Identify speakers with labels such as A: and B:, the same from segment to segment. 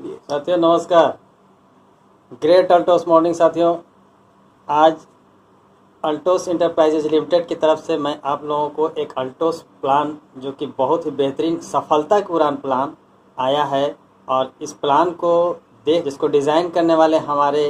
A: साथियों नमस्कार। Great Altos morning साथियों, आज अल्टोस इंटरप्राइजेज लिमिटेड की तरफ से मैं आप लोगों को एक अल्टोस प्लान जो कि बहुत ही बेहतरीन सफलता की उड़ान प्लान आया है। और इस प्लान को जिसको डिज़ाइन करने वाले हमारे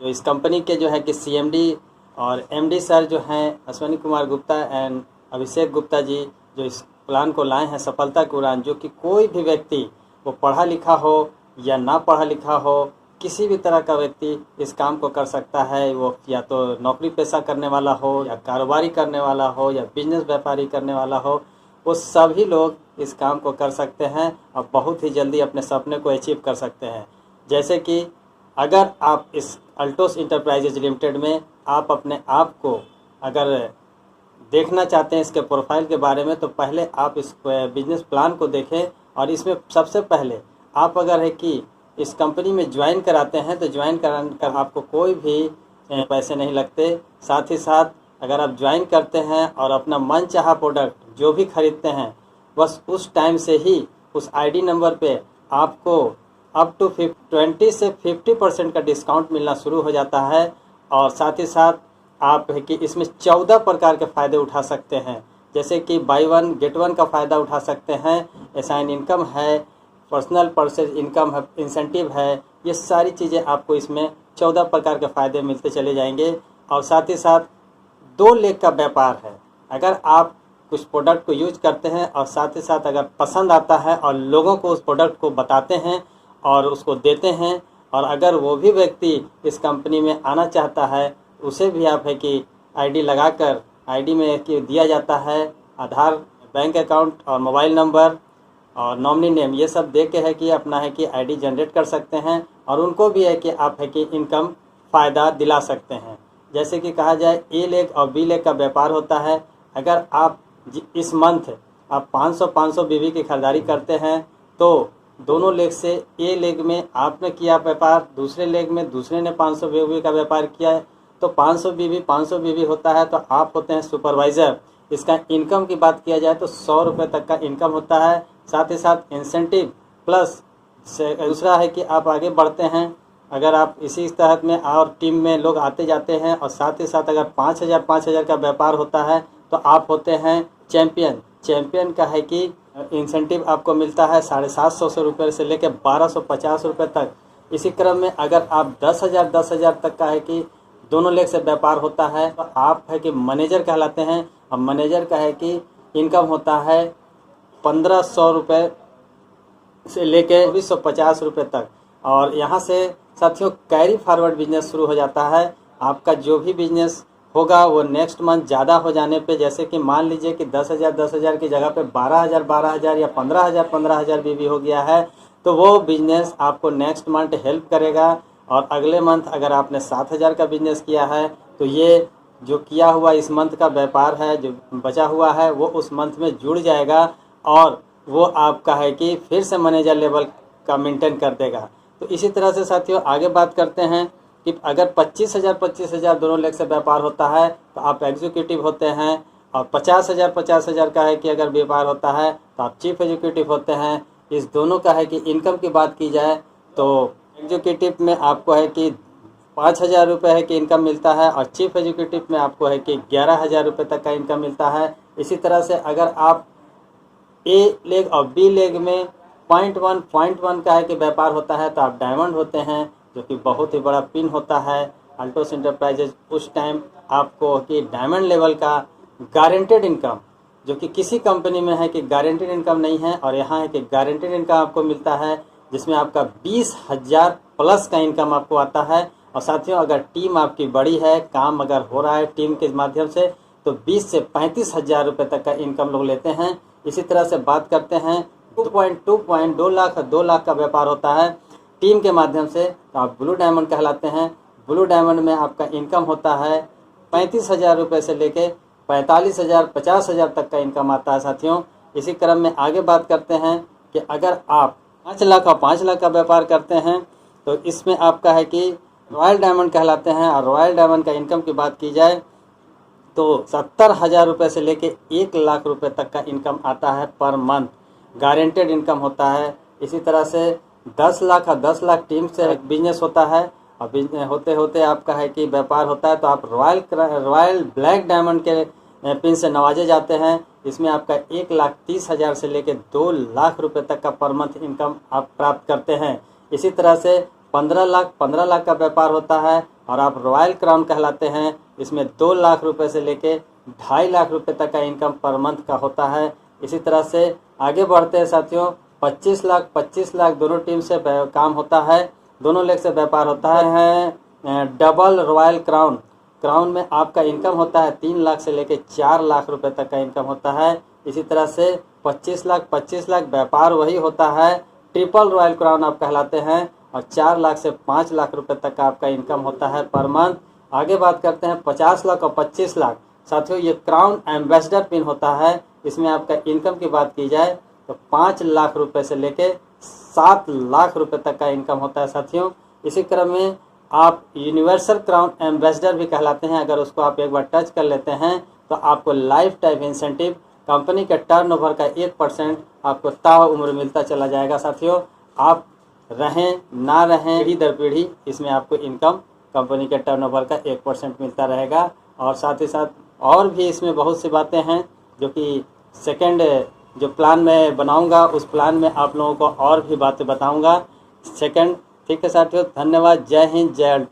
A: जो इस कंपनी के जो है कि सीएमडी और एमडी सर जो हैं अश्विनी कुमार गुप्ता एंड अभिषेक गुप्ता जी, जो इस प्लान को लाए हैं सफलता की उड़ान, जो कि कोई भी व्यक्ति वो पढ़ा लिखा हो या ना पढ़ा लिखा हो, किसी भी तरह का व्यक्ति इस काम को कर सकता है। वो या तो नौकरी पेशा करने वाला हो या कारोबारी करने वाला हो या बिजनेस व्यापारी करने वाला हो, वो सभी लोग इस काम को कर सकते हैं और बहुत ही जल्दी अपने सपने को अचीव कर सकते हैं। जैसे कि अगर आप इस अल्टोस इंटरप्राइजेज लिमिटेड में आप अपने आप को अगर देखना चाहते हैं इसके प्रोफाइल के बारे में, तो पहले आप इस बिजनेस प्लान को देखें। और इसमें सबसे पहले आप अगर है कि इस कंपनी में ज्वाइन कराते हैं तो ज्वाइन कर आपको कोई भी पैसे नहीं लगते। साथ ही साथ अगर आप ज्वाइन करते हैं और अपना मनचाहा प्रोडक्ट जो भी खरीदते हैं, बस उस टाइम से ही उस आईडी नंबर पे आपको अप टू 20 से 50% का डिस्काउंट मिलना शुरू हो जाता है। और साथ ही साथ आप है कि इसमें 14 प्रकार के फ़ायदे उठा सकते हैं, जैसे कि बाई वन गेट वन का फ़ायदा उठा सकते हैं, असाइन इनकम है, पर्सनल परचेज इनकम है, इंसेंटिव है। ये सारी चीज़ें आपको इसमें 14 प्रकार के फ़ायदे मिलते चले जाएंगे। और साथ ही साथ 2 लेग का व्यापार है। अगर आप कुछ प्रोडक्ट को यूज करते हैं और साथ ही साथ अगर पसंद आता है और लोगों को उस प्रोडक्ट को बताते हैं और उसको देते हैं, और अगर वो भी व्यक्ति इस कंपनी में आना चाहता है, उसे भी आप है कि आईडी लगाकर आईडी में कि दिया जाता है आधार, बैंक अकाउंट और मोबाइल नंबर और नॉमिनी नेम, ये सब दे के है कि अपना है कि आईडी जनरेट कर सकते हैं। और उनको भी है कि आप है कि इनकम फ़ायदा दिला सकते हैं। जैसे कि कहा जाए ए लेग और बी लेग का व्यापार होता है। अगर आप इस मंथ आप 500 बीवी की खरीदारी करते हैं, तो दोनों लेग से ए लेग में आपने किया व्यापार, दूसरे लेग में दूसरे ने 500 बीवी का व्यापार किया है, तो 500 बीवी होता है, तो आप होते हैं सुपरवाइज़र। इसका इनकम की बात किया जाए तो 100 रुपये तक का इनकम होता है। साथ ही साथ इंसेंटिव प्लस दूसरा है कि आप आगे बढ़ते हैं, अगर आप इसी तहत में और टीम में लोग आते जाते हैं, और साथ ही साथ अगर 5,000 का व्यापार होता है तो आप होते हैं चैम्पियन। चैम्पियन का है कि इंसेंटिव आपको मिलता है 750 रुपये से लेकर 1250 रुपये तक। इसी क्रम में अगर आप 10,000 तक का है कि दोनों लेग से व्यापार होता है, तो आप है कि मैनेजर कहलाते हैं। और मैनेजर का है कि इनकम होता है 1,500 रुपये से लेके 250 रुपये तक। और यहाँ से साथियों कैरी फॉरवर्ड बिजनेस शुरू हो जाता है। आपका जो भी बिजनेस होगा वो नेक्स्ट मंथ ज़्यादा हो जाने पे, जैसे कि मान लीजिए कि 10,000 की जगह पे 12,000 या 15,000 भी हो गया है, तो वो बिजनेस आपको नेक्स्ट मंथ हेल्प करेगा। और अगले मंथ अगर आपने 7,000 का बिजनेस किया है, तो ये जो किया हुआ इस मंथ का व्यापार है जो बचा हुआ है वो उस मंथ में जुड़ जाएगा, और वो आपका है कि फिर से मैनेजर लेवल का मेंटेन कर देगा। तो इसी तरह से साथियों आगे बात करते हैं कि अगर 25,000 दोनों लेग से व्यापार होता है तो आप एग्जीक्यूटिव होते हैं। और 50,000 का है कि अगर व्यापार होता है तो आप चीफ एग्जीक्यूटिव होते हैं। इस दोनों का है कि इनकम की बात की जाए तो एग्जीक्यूटिव में आपको है कि 5,000 रुपये है कि इनकम मिलता है, और चीफ एग्जीक्यूटिव में आपको है कि 11,000 रुपये तक का इनकम मिलता है। इसी तरह से अगर आप ए लेग और बी लेग में पॉइंट वन का है कि व्यापार होता है, तो आप डायमंड होते हैं, जो कि बहुत ही बड़ा पिन होता है। अल्टोस इंटरप्राइजेज उस टाइम आपको कि डायमंड लेवल का गारंटेड इनकम, जो कि किसी कंपनी में है कि गारंटेड इनकम नहीं है, और यहाँ है कि गारंटेड इनकम आपको मिलता है, जिसमें आपका 20,000 प्लस का इनकम आपको आता है। और साथियों अगर टीम आपकी बड़ी है, काम अगर हो रहा है टीम के माध्यम से, तो 20 से 35,000 रुपये तक का इनकम लोग लेते हैं। इसी तरह से बात करते हैं 2 लाख का व्यापार होता है टीम के माध्यम से, तो आप ब्लू डायमंड कहलाते हैं। ब्लू डायमंड में आपका इनकम होता है 35,000 रुपये से लेके 45,000 50,000 तक का इनकम आता है साथियों। इसी क्रम में आगे बात करते हैं कि अगर आप 5 लाख और 5 लाख का व्यापार करते हैं, तो इसमें आपका है कि रॉयल डायमंड कहलाते हैं। और रॉयल डायमंड का इनकम की बात की जाए तो 70,000 रुपये से लेके 1 लाख रुपये तक का इनकम आता है पर मंथ, गारंटेड इनकम होता है। इसी तरह से 10 लाख और 10 लाख टीम से एक बिजनेस होता है, और बिजनेस होते होते आपका है कि व्यापार होता है, तो आप रॉयल ब्लैक डायमंड के पिन से नवाजे जाते हैं। इसमें आपका 1,30,000 से लेकर 2 लाख रुपए तक का पर मंथ इनकम आप प्राप्त करते हैं। इसी तरह से 15 लाख का व्यापार होता है और आप रॉयल क्राउन कहलाते हैं। इसमें 2 लाख रुपए से लेके 2.5 लाख रुपए तक का इनकम पर मंथ का होता है। इसी तरह से आगे बढ़ते हैं साथियों, 25 लाख दोनों टीम से काम होता है, दोनों लेग से व्यापार होता है। डबल रॉयल क्राउन में आपका इनकम होता है 3 लाख से लेके 4 लाख रुपए तक का इनकम होता है। इसी तरह से 25 लाख व्यापार वही होता है, ट्रिपल रॉयल क्राउन आप कहलाते हैं, और 4 लाख से 5 लाख रुपए तक का आपका इनकम होता है पर मंथ। आगे बात करते हैं 50 लाख और 25 लाख। साथियों ये क्राउन एम्बेसडर पिन होता है। इसमें आपका इनकम की बात की जाए तो 5 लाख रुपए से लेके 7 लाख रुपए तक का इनकम होता है साथियों। इसी क्रम में आप यूनिवर्सल क्राउन एम्बेसडर भी कहलाते हैं। अगर उसको आप एक बार टच कर लेते हैं तो आपको लाइफ टाइम इंसेंटिव कंपनी के टर्नओवर का 1% आपको ताउम्र मिलता चला जाएगा साथियों। आप रहें ना रहें, पीढ़ी दर पीढ़ी इसमें आपको इनकम कंपनी के टर्नओवर का 1% मिलता रहेगा। और साथ ही साथ और भी इसमें बहुत सी बातें हैं जो कि सेकंड जो प्लान में बनाऊंगा उस प्लान में आप लोगों को और भी बातें बताऊंगा सेकंड। ठीक है साथियों, धन्यवाद। जय हिंद, जय अल्टो।